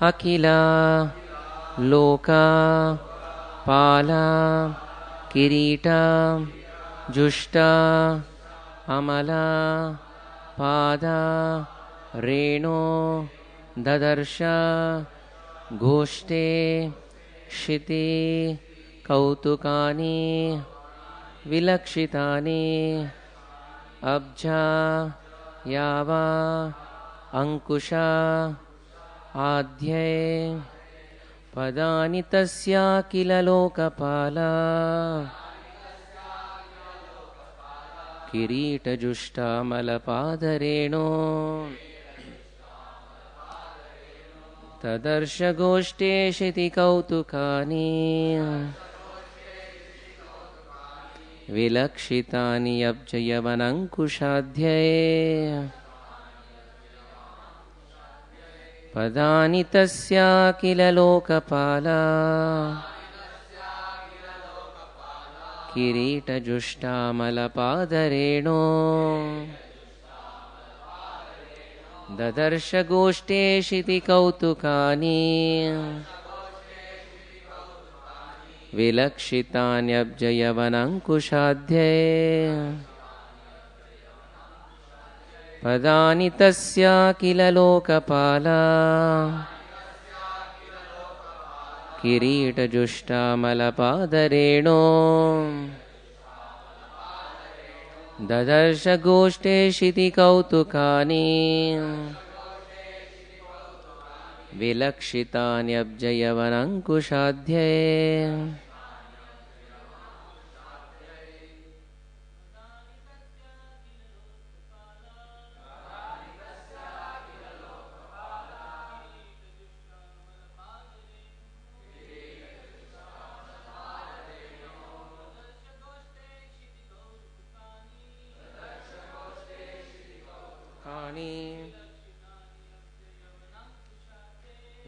Akila Loka Pala Kirita Jushta Amala Pada Reno Dadarsha Goshte Shiti Kautukani Vilakshitani Abja Yava Ankusha Adhyay Padani Tasya Kila Lokapala Kirita Jushta Malapadareno Tadarsha Goshte Shiti Kautukani Vilakshitani Abjayavanankushadhyay Padani Tasya Kila Lokapala Kirita Jushta Malapadareno Dadarsha Goshte Shiti Kautukani Vilakshitani Abjayavanankushadhyay Padani Tasya Kila Lokapala Kirita Jushta Malapadareno Dadarsha Goshte Shiti Kautukani Vilakshitani Abjayavanankushadhyay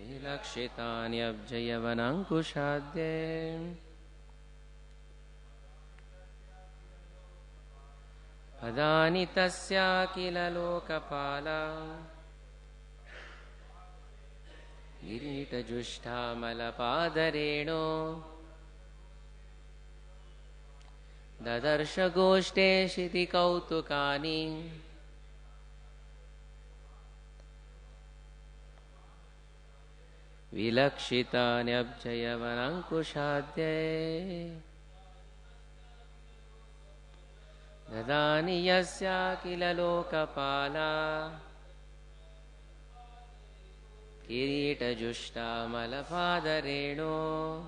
Vilakshitani Abjayavanankushadhyay Padani Tasya Kila Lokapala Kirita Jushta Malapadareno Dadarsha Goshte Shiti Kautukani Vilakshitani Abjayavanankushadhyay Dadani Yasya Kila Lokapala Kirita Jushta Malapadareno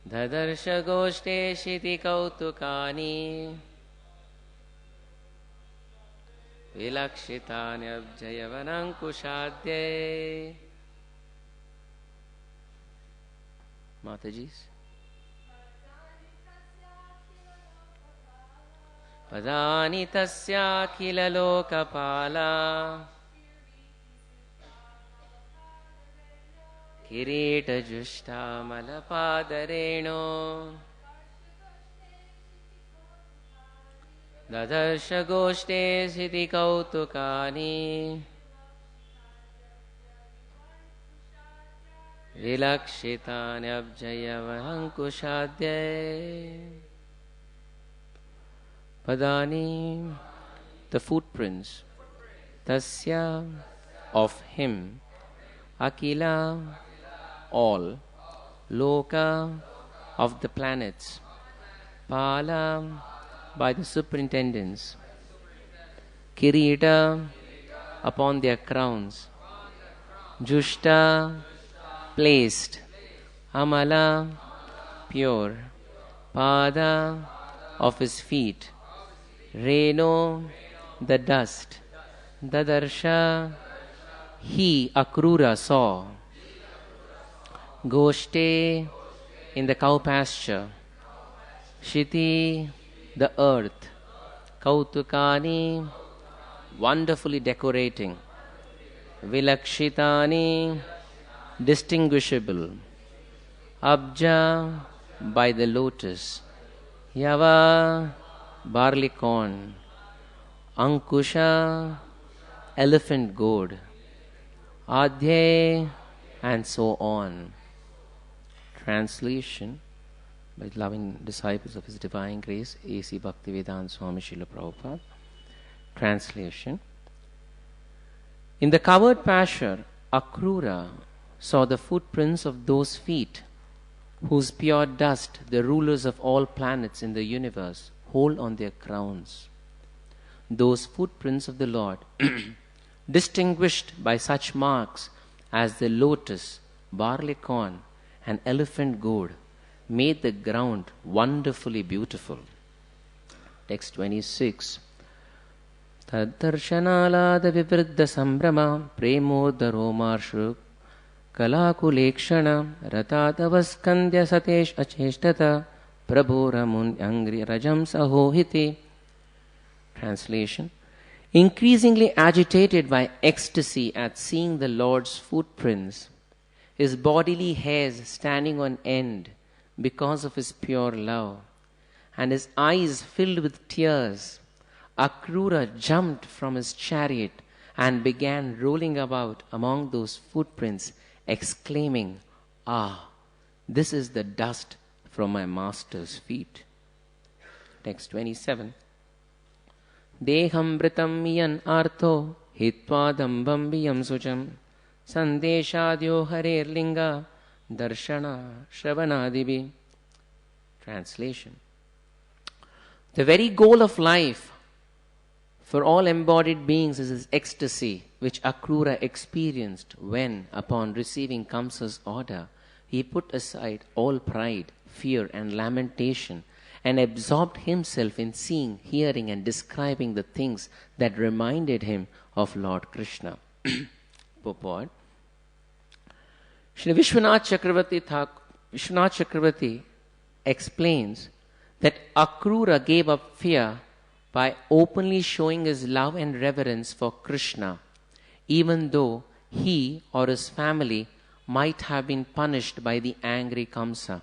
Dadarsha Goshte Shiti Kautukani Vilakshitani Abjayavanankushadhyay Mataji's Padani Tasya Kila Lokapala Kirita Jushta Malapadareno Dadarsha Goshte Shiti Kautukani Vilakshitani Abjayavanankushadhyay Padani, the footprints, Tasya, of him, Akila, all, Loka, of the planets, Pala, by the superintendents, Kirita, upon their crowns, Jushta, placed, Amala, pure, Pada, of his feet, Reno, the dust, Dadarsha, he, Akrura, saw, Goshte, in the cow pasture, Shiti, the earth, Kautukani, wonderfully decorating, Vilakshitani, distinguishable, Abja, by the lotus, Yava, barley corn, Ankusha, elephant goad, Adhye, and so on. Translation by loving disciples of His Divine Grace A.C. Bhaktivedanta Swami Prabhupada. Translation. In the covered pasture, Akrura saw the footprints of those feet whose pure dust the rulers of all planets in the universe hold on their crowns. Those footprints of the Lord, distinguished by such marks as the lotus, barley corn, and elephant gourd, made the ground wonderfully beautiful. Text 26. Taddarshanalada vivriddha sambrama premodaro marshu kalakulekshana ratadavaskandya satesh acheshtata Prabhu ramun angri rajam sahohiti. Translation. Increasingly agitated by ecstasy at seeing the Lord's footprints, his bodily hairs standing on end because of his pure love, and his eyes filled with tears, Akrura jumped from his chariot and began rolling about among those footprints, exclaiming, "Ah, this is the dust from my master's feet." Text 27. Dehambritam miyan artho hitwadambam viyam sucham sandeshadyo harer linga darshana shravanadibi. Translation. The very goal of life for all embodied beings is this ecstasy which Akrura experienced when, upon receiving Kamsa's order, he put aside all pride, fear and lamentation and absorbed himself in seeing, hearing and describing the things that reminded him of Lord Krishna. Purport. Shri Vishwanath Chakravarti explains that Akrura gave up fear by openly showing his love and reverence for Krishna, even though he or his family might have been punished by the angry Kamsa.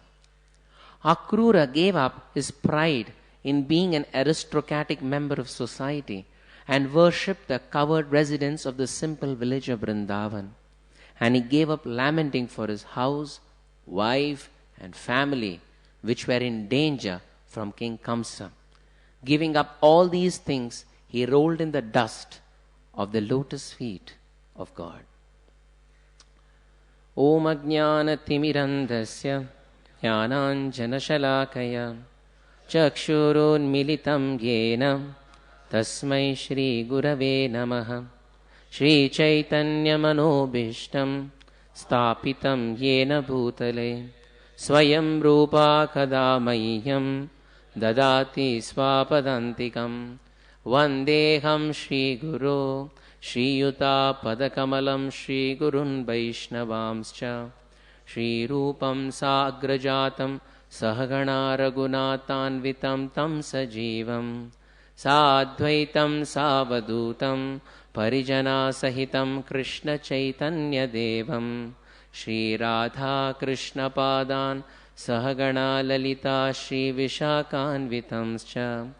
Akrura gave up his pride in being an aristocratic member of society and worshipped the covered residents of the simple village of Vrindavan. And he gave up lamenting for his house, wife and family which were in danger from King Kamsa. Giving up all these things, he rolled in the dust of the lotus feet of God. Om Ajnana Timirandasya Jnananjana Shalakaya Chakshurun Militam Yena Tasmai Shri Gurave Namaha Shri Chaitanya Manobishtam Stapitam Yena Bhutale Swayam Rupa Kadamayyam Dadati Swapadantikam Vandeham Shri Guru Shri Yuta Padakamalam Shri Gurun Vaishnavamscha Shri Rupam Sagrajatam Sahagana Raghunatanvitam Tam Sajivam Sadvaitam Savadutam Parijana Sahitam Krishna Chaitanya Devam Shri Radha Krishna Padan Sahagana Lalita Shri Vishakhanvitamscha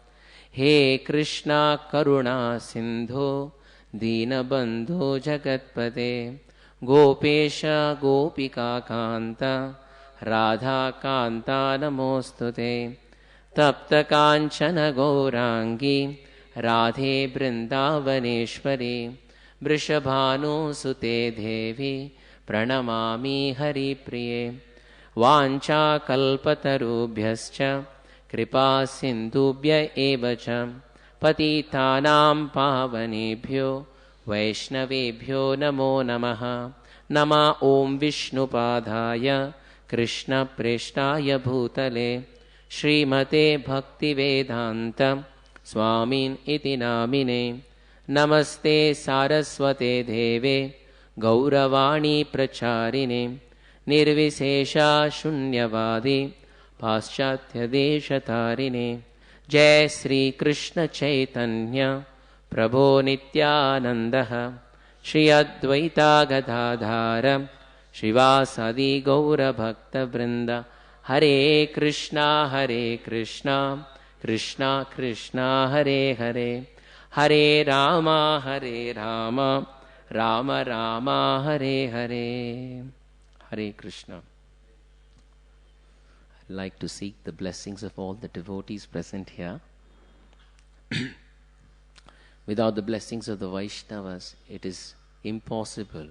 He Krishna Karuna Sindho Deenabandho Jagatpate Gopesha Gopika Kanta Radha Kanta Namostute Tapta Kanchana Gaurangi Radhe Brindavaneshwari Vrishabhanu Sute Devi Pranamami Hari Priye Vancha Kalpatarubhyascha Kripa Sindhubhya Evacha Patitanam Pavanebhyo Vaishnavebhyo Namo Namaha Nama Om Vishnupadaya Krishna Preshtaya Bhutale Srimate Bhaktivedanta Swami Iti Namine Namaste Saraswate Deve Gauravani Pracharine Nirvisesha Shunyavadi Paschatya Deshatarine Jai Sri Krishna Chaitanya Prabhu Nityanandaha Shri Advaita Gadadhara Shivasadi Gaura Bhakta Vrinda Hare Krishna Krishna Krishna Hare Hare Hare Rama Rama Rama Hare Hare. Hare Krishna. I'd like to seek the blessings of all the devotees present here. Without the blessings of the Vaishnavas, it is impossible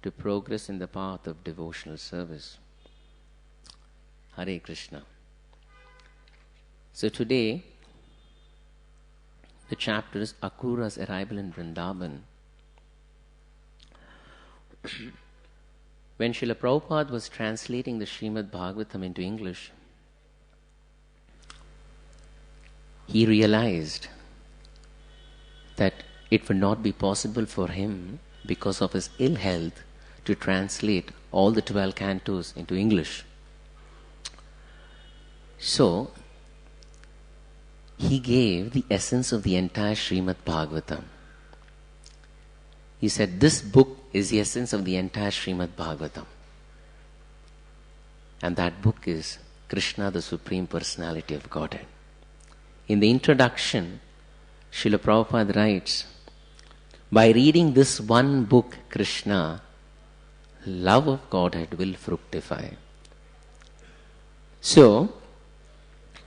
to progress in the path of devotional service. Hare Krishna. So today, the chapter is Akrura's arrival in Vrindavan. When Srila Prabhupada was translating the Srimad Bhagavatam into English, he realized that it would not be possible for him, because of his ill health, to translate all the 12 cantos into English. So, he gave the essence of the entire Srimad Bhagavatam. He said, this book is the essence of the entire Srimad Bhagavatam. And that book is Krishna, the Supreme Personality of Godhead. In the introduction, Srila Prabhupada writes, by reading this one book, Krishna, love of Godhead will fructify. So,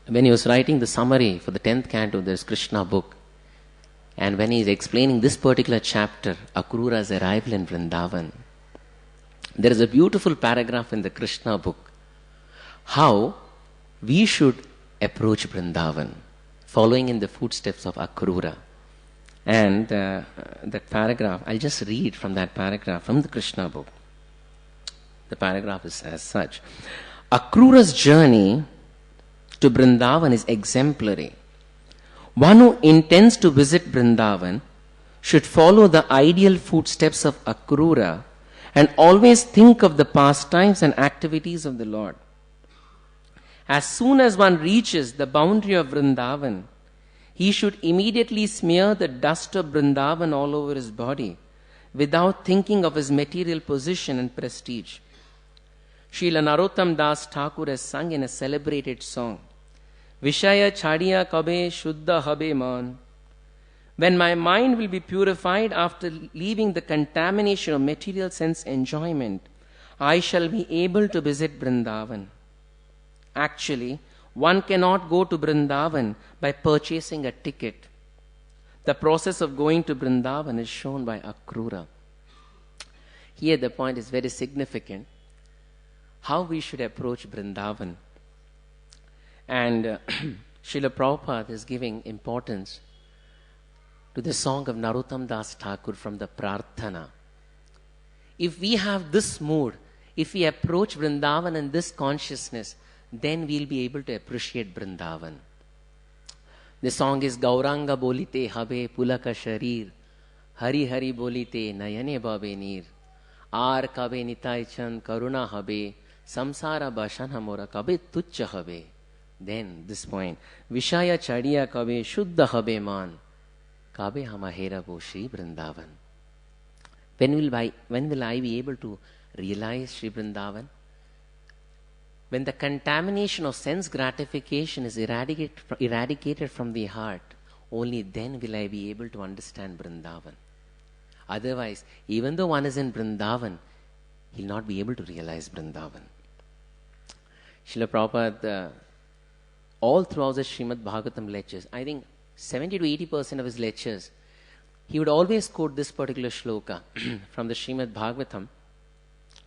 when he was writing the summary for the 10th canto of this Krishna book, and when he is explaining this particular chapter, Akrura's arrival in Vrindavan, there is a beautiful paragraph in the Krishna book, how we should approach Vrindavan, following in the footsteps of Akrura. And that paragraph, I'll just read from that paragraph from the Krishna book. The paragraph is as such. Akrura's journey to Vrindavan is exemplary. One who intends to visit Vrindavan should follow the ideal footsteps of Akrura and always think of the pastimes and activities of the Lord. As soon as one reaches the boundary of Vrindavan, he should immediately smear the dust of Vrindavan all over his body without thinking of his material position and prestige. Srila Narottam Das Thakur has sung in a celebrated song, Vishaya chadiya kabe shuddha habe man. When my mind will be purified after leaving the contamination of material sense enjoyment, I shall be able to visit Vrindavan. Actually, one cannot go to Vrindavan by purchasing a ticket. The process of going to Vrindavan is shown by Akrura. Here the point is very significant. How we should approach Vrindavan. And Srila Prabhupada is giving importance to the song of Narottam Das Thakur from the Prarthana. If we have this mood, if we approach Vrindavan in this consciousness, then we'll be able to appreciate Vrindavan. The song is Gauranga bolite habe pulaka sharir, Hari Hari bolite nayane babe neer, Ar kabe nitai chand karuna habe, Samsara bashan hamora kabe tuchcha habe. Then this point, Vishaya chadiya kabe shuddha habe man, Kabe hamahera bo Shri Vrindavan. When will I be able to realize Shri Vrindavan? When the contamination of sense gratification is eradicated from the heart, only then will I be able to understand Vrindavan. Otherwise, even though one is in Vrindavan, he'll not be able to realize Vrindavan. Srila Prabhupada, all throughout the Srimad Bhagavatam lectures, I think 70 to 80% of his lectures, he would always quote this particular shloka from the Srimad Bhagavatam,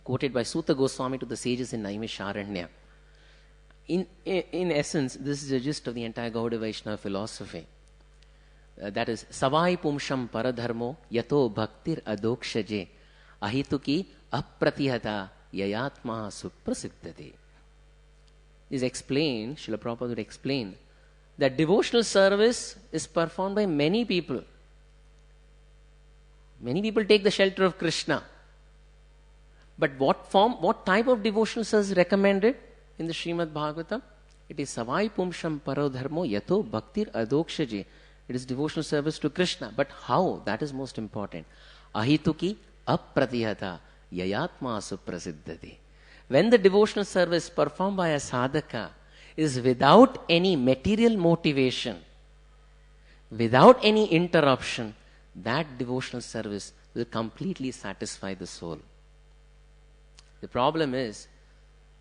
quoted by Suta Goswami to the sages in Naimisharanya. In essence, this is the gist of the entire Gaudiya Vaishnava philosophy. That is, Savai Pumsham Paradharmo Yato Bhaktir Adokshaje Ahituki Apratihata Yayatma Suprasiddhate. Is explained, Srila Prabhupada would explain, that devotional service is performed by many people. Many people take the shelter of Krishna. But what type of devotional service is recommended in the Srimad Bhagavatam? It is Savai Pumsham Parodharmo Yato Bhaktir Adokshaje. It is devotional service to Krishna. But how? That is most important. Ahituki Apratihata Yayatma Suprasiddhati. When the devotional service performed by a sadhaka is without any material motivation, without any interruption, that devotional service will completely satisfy the soul. The problem is,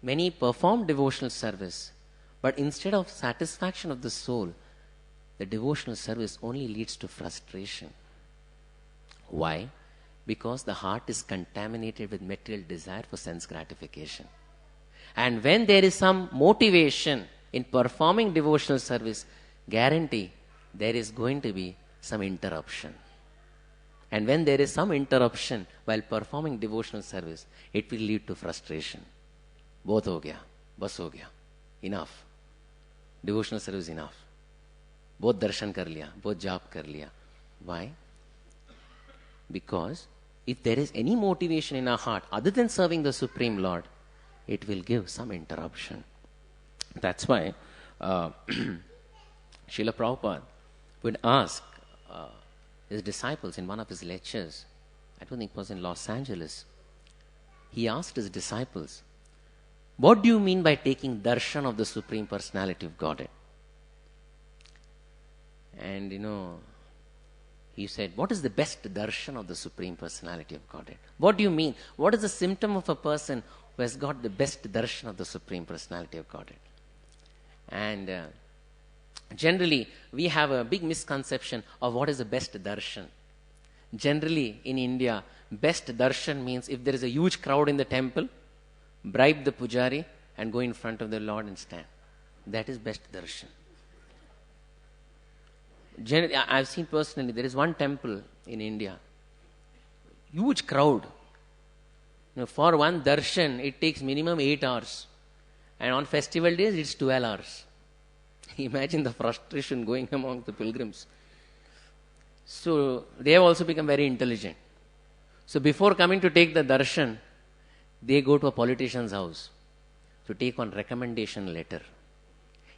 many perform devotional service, but instead of satisfaction of the soul, the devotional service only leads to frustration. Why? Because the heart is contaminated with material desire for sense gratification. And when there is some motivation in performing devotional service, guarantee there is going to be some interruption. And when there is some interruption while performing devotional service, it will lead to frustration. Both ho gaya, bas ho gaya, enough. Devotional service enough. Both darshan kar liya, both jap kar liya. Why? Because if there is any motivation in our heart other than serving the Supreme Lord, it will give some interruption. That's why Srila Prabhupada would ask his disciples in one of his lectures, I don't think it was in Los Angeles, he asked his disciples, what do you mean by taking darshan of the Supreme Personality of Godhead? And he said, what is the best darshan of the Supreme Personality of Godhead? What do you mean? What is the symptom of a person who has got the best darshan of the Supreme Personality of Godhead? And generally, we have a big misconception of what is the best darshan. Generally, in India, best darshan means if there is a huge crowd in the temple, bribe the pujari and go in front of the Lord and stand. That is best darshan. Generally, I've seen personally, there is one temple in India, huge crowd. For one darshan, it takes minimum 8 hours. And on festival days, it's 12 hours. Imagine the frustration going among the pilgrims. So, they have also become very intelligent. So, before coming to take the darshan, they go to a politician's house to take on recommendation letter.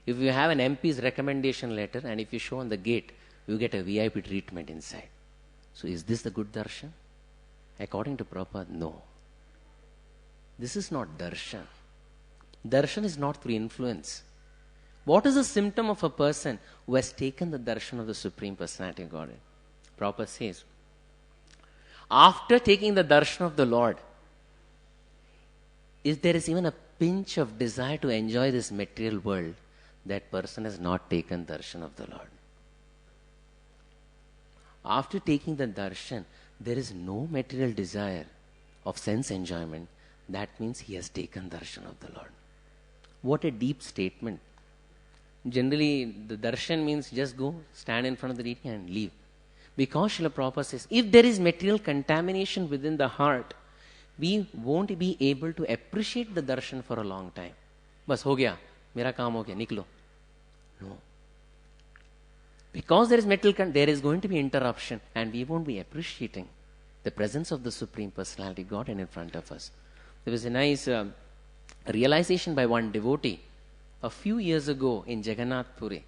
If you have an MP's recommendation letter and if you show on the gate, you get a VIP treatment inside. So is this the good darshan? According to Prabhupada, no. This is not darshan. Darshan is not through influence. What is the symptom of a person who has taken the darshan of the Supreme Personality of Godhead? Prabhupada says, after taking the darshan of the Lord, if there is even a pinch of desire to enjoy this material world, that person has not taken darshan of the Lord. After taking the darshan, there is no material desire of sense enjoyment. That means he has taken darshan of the Lord. What a deep statement. Generally, the darshan means just go, stand in front of the deity and leave. Because Srila Prabhupada says, if there is material contamination within the heart, we won't be able to appreciate the darshan for a long time. Bas ho gaya, mera kaam ho gaya, niklo. No. Because there is material, there is going to be interruption and we won't be appreciating the presence of the Supreme Personality Godhead in front of us. There was a nice realization by one devotee a few years ago in Jagannath Puri.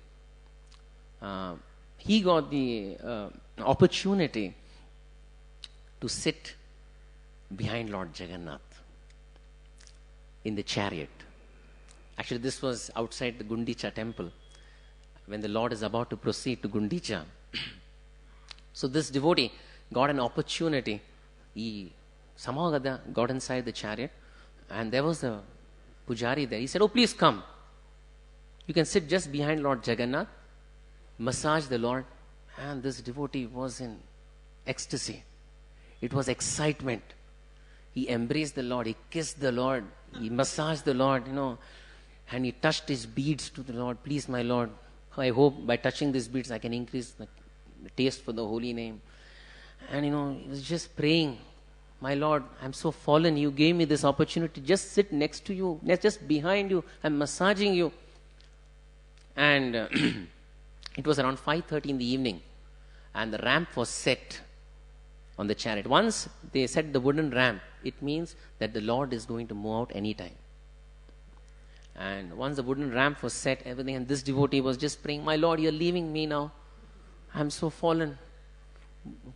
He got the opportunity to sit behind Lord Jagannath in the chariot. Actually, this was outside the Gundicha temple when the Lord is about to proceed to Gundicha. So this devotee got an opportunity. He somehow got inside the chariot and there was a pujari there. He said, oh, please come. You can sit just behind Lord Jagannath, massage the Lord. And this devotee was in ecstasy. It was excitement. He embraced the Lord. He kissed the Lord. He massaged the Lord, and he touched his beads to the Lord. Please, my Lord, I hope by touching these beads I can increase the taste for the holy name. And, he was just praying, my Lord, I'm so fallen. You gave me this opportunity. Just sit next to you, just behind you. I'm massaging you. And it was around 5:30 in the evening. And the ramp was set on the chariot. Once they set the wooden ramp, it means that the Lord is going to move out anytime. And once the wooden ramp was set, everything, and this devotee was just praying, my Lord, you're leaving me now. I'm so fallen.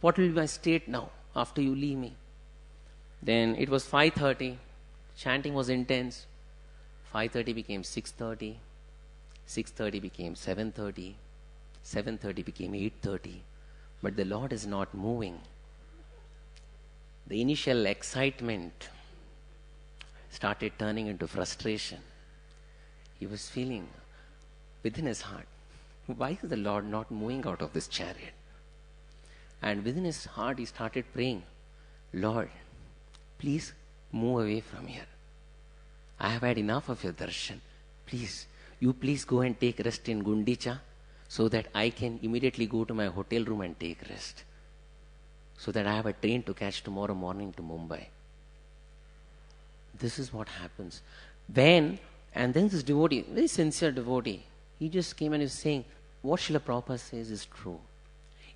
What will be my state now after you leave me? Then it was 5:30. Chanting was intense. 5:30 became 6:30. 6:30 became 7:30. 7:30 became 8:30. But the Lord is not moving. The initial excitement started turning into frustration. He was feeling within his heart, why is the Lord not moving out of this chariot? And within his heart he started praying, Lord, please move away from here. I have had enough of your darshan. Please go and take rest in Gundicha so that I can immediately go to my hotel room and take rest. So that I have a train to catch tomorrow morning to Mumbai. This is what happens. And then this devotee, very sincere devotee, he just came and is saying, what Srila Prabhupada says is true.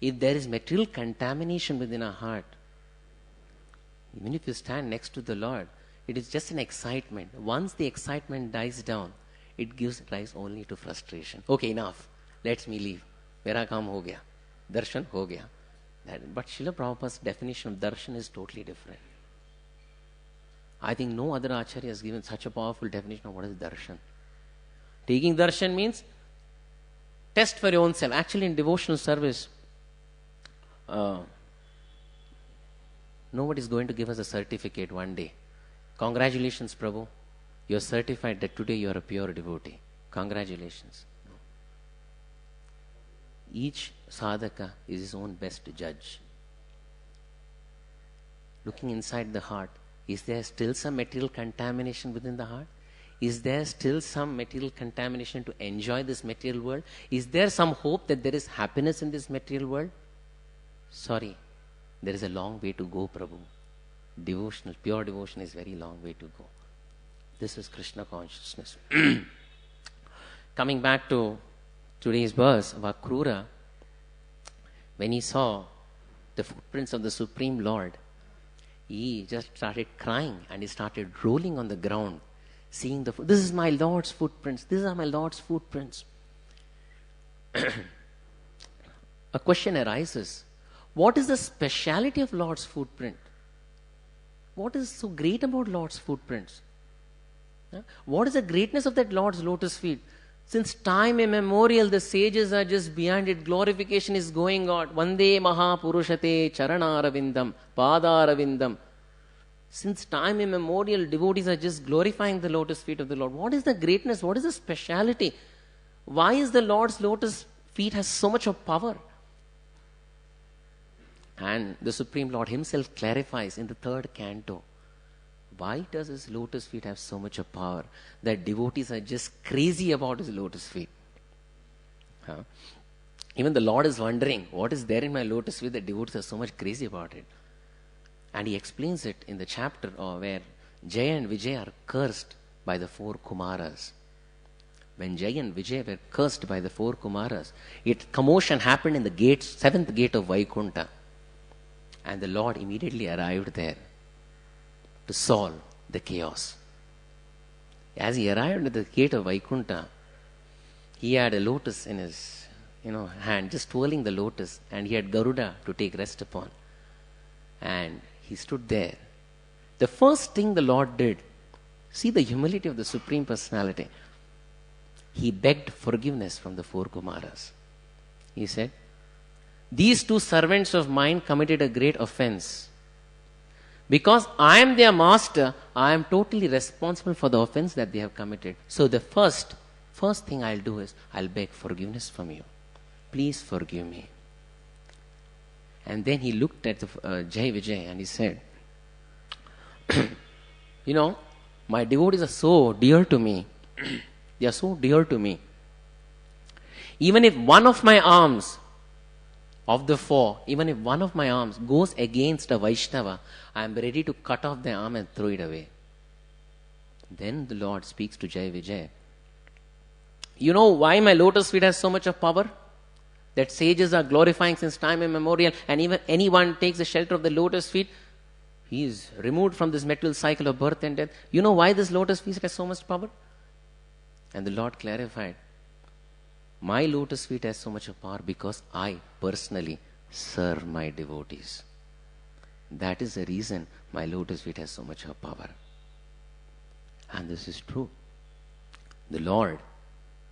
If there is material contamination within our heart, even if you stand next to the Lord, it is just an excitement. Once the excitement dies down, it gives rise only to frustration. Okay, enough. Let me leave. Mera kaam ho gaya. Darshan ho gaya. But Srila Prabhupada's definition of darshan is totally different. I think no other acharya has given such a powerful definition of what is darshan. Taking darshan means test for your own self. Actually, in devotional service, nobody is going to give us a certificate one day. Congratulations, Prabhu. You are certified that today you are a pure devotee. Congratulations. No. Each sadhaka is his own best judge. Looking inside the heart, is there still some material contamination within the heart? Is there still some material contamination to enjoy this material world? Is there some hope that there is happiness in this material world? Sorry, there is a long way to go, Prabhu. Devotional, pure devotion is a very long way to go. This is Krishna consciousness. Coming back to today's verse of Akrura, when he saw the footprints of the Supreme Lord, he just started crying and he started rolling on the ground, seeing this is my Lord's footprints, these are my Lord's footprints. A question arises, what is the speciality of Lord's footprint? What is so great about Lord's footprints? What is the greatness of that Lord's lotus feet? Since time immemorial, the sages are just behind it. Glorification is going on. Vande Mahapurushate Charanaravindam, Padaravindam. Since time immemorial, devotees are just glorifying the lotus feet of the Lord. What is the greatness? What is the speciality? Why is the Lord's lotus feet has so much of power? And the Supreme Lord himself clarifies in the 3rd canto. Why does his lotus feet have so much of power that devotees are just crazy about his lotus feet? Even the Lord is wondering, what is there in my lotus feet that devotees are so much crazy about it? And he explains it in the chapter where Jaya and Vijay are cursed by the 4 Kumaras. When Jaya and Vijay were cursed by the 4 Kumaras, commotion happened in the 7th gate of Vaikunta. And the Lord immediately arrived there to solve the chaos. As he arrived at the gate of Vaikunta, he had a lotus in his hand, just twirling the lotus, and he had Garuda to take rest upon. And he stood there. The first thing the Lord did, see the humility of the Supreme Personality. He begged forgiveness from the 4 Kumaras. He said, these 2 servants of mine committed a great offense. Because I am their master, I am totally responsible for the offense that they have committed. So the first thing I'll do is, I'll beg forgiveness from you. Please forgive me. And then he looked at Jai Vijay and he said, my devotees are so dear to me. They are so dear to me. Even if one of my arms of the 4, even if one of my arms goes against a Vaishnava, I am ready to cut off the arm and throw it away. Then the Lord speaks to Jai Vijay. You know why my lotus feet has so much of power? That sages are glorifying since time immemorial, and even anyone takes the shelter of the lotus feet, he is removed from this material cycle of birth and death. You know why this lotus feet has so much power? And the Lord clarified, my lotus feet has so much of power because I personally serve my devotees. That is the reason my lotus feet has so much of power. And this is true. The Lord,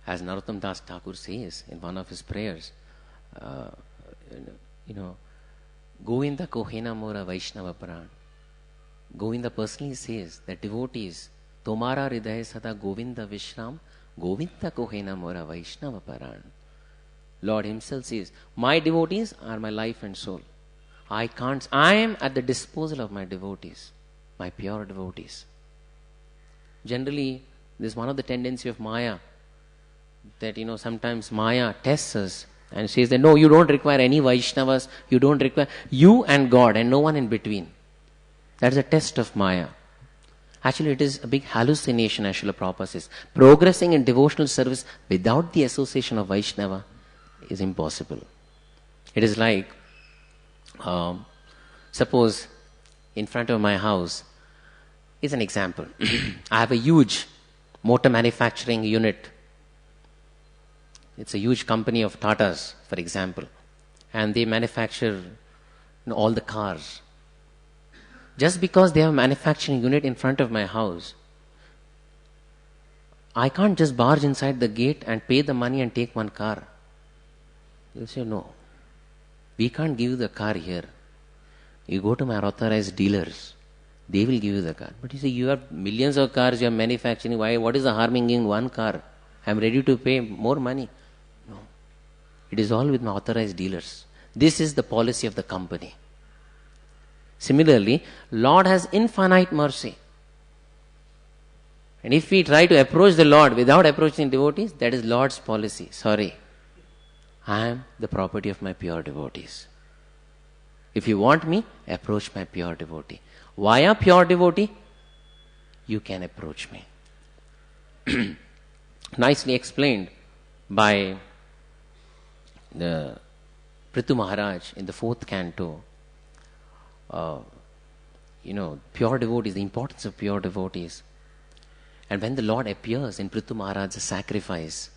as Narottam Das Thakur says in one of his prayers, Govinda kohena mora Vaishnava pran, Govinda personally says that devotees, Tomara Hridaya Sada Govinda Vishram, Govinda Kohena Mora Vaishnava Paran. Lord himself says, my devotees are my life and soul. I am at the disposal of my devotees, my pure devotees. Generally, this is one of the tendency of Maya, that sometimes Maya tests us and says that no, you don't require any Vaishnavas, you don't require you and God and no one in between. That is a test of Maya. Actually, it is a big hallucination, as Srila Prabhupada says. Progressing in devotional service without the association of Vaishnava is impossible. It is like, suppose in front of my house is an example. I have a huge motor manufacturing unit. It's a huge company of Tatas, for example, and they manufacture all the cars. Just because they have a manufacturing unit in front of my house, I can't just barge inside the gate and pay the money and take one car. You'll say, no, we can't give you the car here. You go to my authorized dealers, they will give you the car. But you say, you have millions of cars you are manufacturing, what is the harm in giving one car? I am ready to pay more money. No, it is all with my authorized dealers. This is the policy of the company. Similarly, Lord has infinite mercy. And if we try to approach the Lord without approaching devotees, that is Lord's policy. Sorry, I am the property of my pure devotees. If you want me, approach my pure devotee. Via pure devotee, you can approach me. Nicely explained by the Prithu Maharaj in the 4th canto. Pure devotees, the importance of pure devotees. And when the Lord appears in Prithu Maharaj's sacrifice,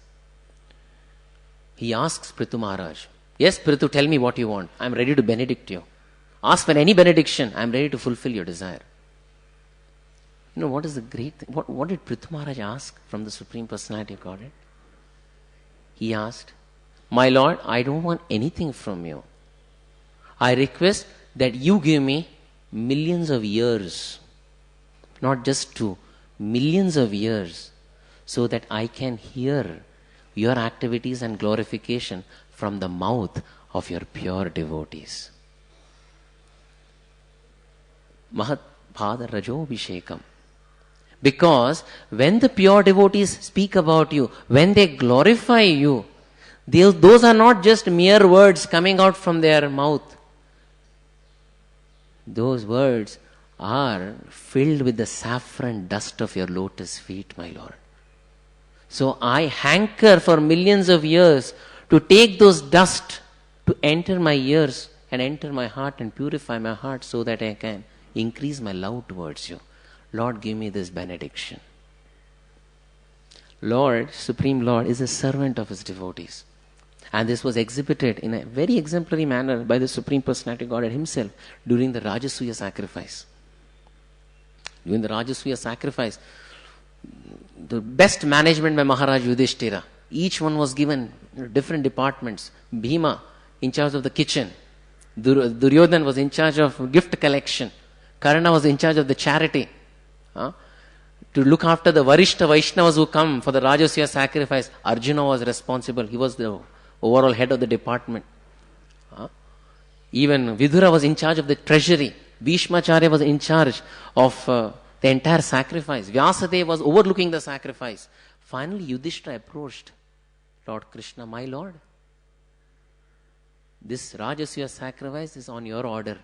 he asks Prithu Maharaj, yes, Prithu, tell me what you want. I am ready to benedict you. Ask for any benediction. I am ready to fulfill your desire. What is the great thing? What did Prithu Maharaj ask from the Supreme Personality of Godhead? He asked, my Lord, I don't want anything from you. I request that you give me millions of years, not just 2, millions of years, so that I can hear your activities and glorification from the mouth of your pure devotees. Mahat Bhada Rajo Vishekam. Because when the pure devotees speak about you, when they glorify you, those are not just mere words coming out from their mouth. Those words are filled with the saffron dust of your lotus feet, my Lord. So I hanker for millions of years to take those dust to enter my ears and enter my heart and purify my heart so that I can increase my love towards you. Lord, give me this benediction. Lord, Supreme Lord, is a servant of his devotees. And this was exhibited in a very exemplary manner by the Supreme Personality of Godhead himself during the Rajasuya sacrifice. During the Rajasuya sacrifice, the best management by Maharaj Yudhishthira. Each one was given different departments. Bhima, in charge of the kitchen. Duryodhan was in charge of gift collection. Karna was in charge of the charity. To look after the Varishta Vaishnavas who come for the Rajasuya sacrifice. Arjuna was responsible. He was the overall head of the department. Even Vidura was in charge of the treasury. Bhishmacharya was in charge of the entire sacrifice. Vyasadeva was overlooking the sacrifice. Finally, Yudhishthira approached Lord Krishna, my Lord, this Rajasuya sacrifice is on your order.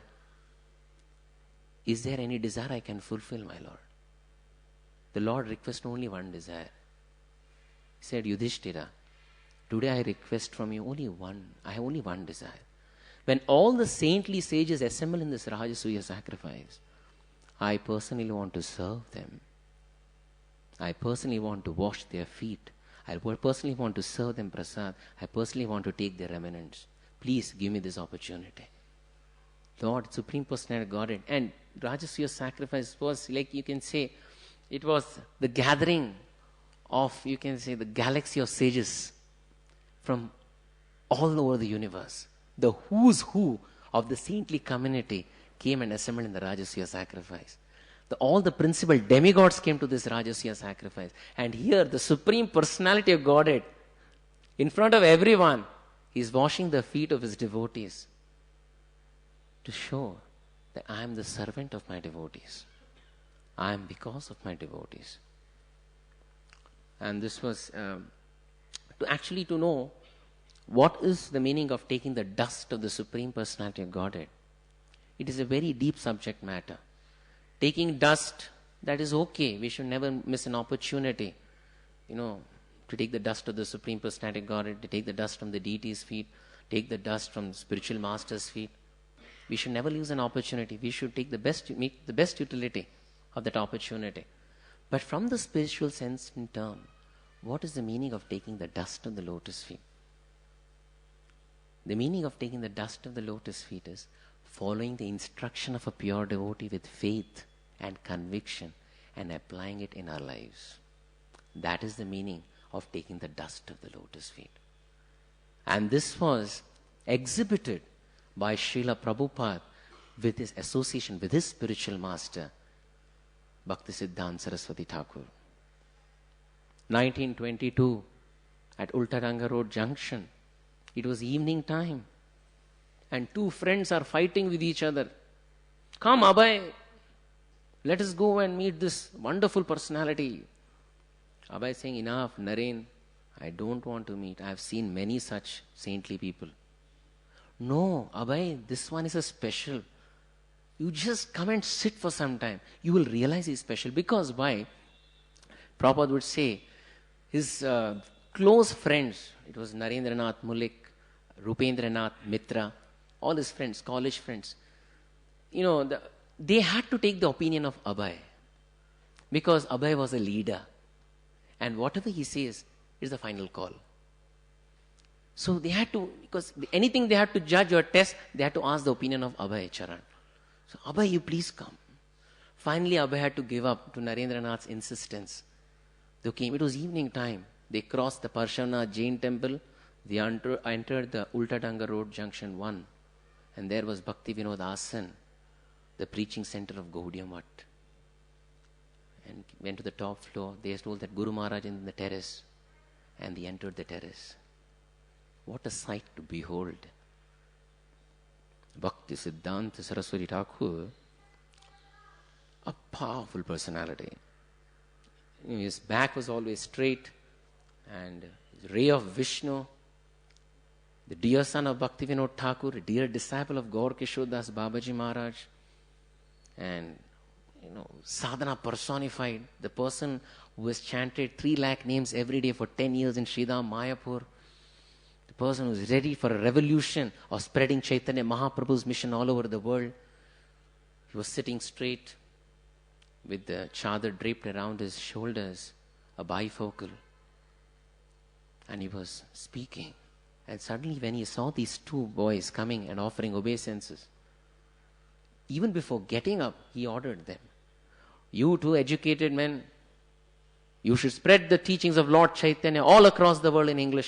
Is there any desire I can fulfill, my Lord? The Lord requests only one desire. He said, Yudhishthira, today I request from you only one. I have only one desire. When all the saintly sages assemble in this Rajasuya sacrifice, I personally want to serve them. I personally want to wash their feet. I personally want to serve them prasad. I personally want to take their remnants. Please give me this opportunity. Lord, Supreme Personality of Godhead. And Rajasuya sacrifice was like, you can say, it was the gathering of, you can say, the galaxy of sages from all over the universe. The who's who of the saintly community came and assembled in the Rajasuya sacrifice. All the principal demigods came to this Rajasya sacrifice. And here, the Supreme Personality of Godhead, in front of everyone, he is washing the feet of his devotees to show that I am the servant of my devotees. I am because of my devotees. And this was to know what is the meaning of taking the dust of the Supreme Personality of Godhead. It is a very deep subject matter. Taking dust, that is okay. We should never miss an opportunity, to take the dust of the Supreme Personality of Godhead, to take the dust from the deity's feet, take the dust from spiritual master's feet. We should never lose an opportunity. We should make the best utility of that opportunity. But from the spiritual sense in turn, what is the meaning of taking the dust of the lotus feet? The meaning of taking the dust of the lotus feet is following the instruction of a pure devotee with faith and conviction and applying it in our lives. That is the meaning of taking the dust of the lotus feet. And this was exhibited by Srila Prabhupada with his association with his spiritual master, Bhaktisiddhanta Saraswati Thakur. 1922, at Ultaranga Road Junction, it was evening time, and two friends are fighting with each other. Come, Abhay, let us go and meet this wonderful personality. Abhay is saying, enough, Naren, I don't want to meet. I have seen many such saintly people. No, Abhay, this one is a special. You just come and sit for some time. You will realize he's special. Because why? Prabhupada would say, his close friends, it was Narendranath Mullik, Rupendranath Mitra, all his friends, college friends, they had to take the opinion of Abhay. Because Abhay was a leader. And whatever he says is the final call. So they had to, because anything they had to judge or test, they had to ask the opinion of Abhay Charan. So, Abhay, you please come. Finally, Abhay had to give up to Narendranath's insistence. They came. It was evening time. They crossed the Parshvanath Jain temple. They entered the Ultadanga Road Junction 1. And there was Bhaktivedanta Ashram, the preaching center of Gaudiya Math. And went to the top floor. They told that Guru Maharaj is in the terrace. And they entered the terrace. What a sight to behold. Bhaktisiddhanta Saraswati Thakur, a powerful personality. His back was always straight, and his ray of Vishnu, the dear son of Bhaktivedanta Thakur, a dear disciple of Gaur Kishore Das Babaji Maharaj, and sadhana personified, the person who has chanted 3 lakh names every day for 10 years in Sridham Mayapur, the person who is ready for a revolution of spreading Chaitanya Mahaprabhu's mission all over the world. He was sitting straight with the chadar draped around his shoulders, a bifocal. And he was speaking. And suddenly when he saw these 2 boys coming and offering obeisances, even before getting up, he ordered them, you 2 educated men, you should spread the teachings of Lord Chaitanya all across the world in English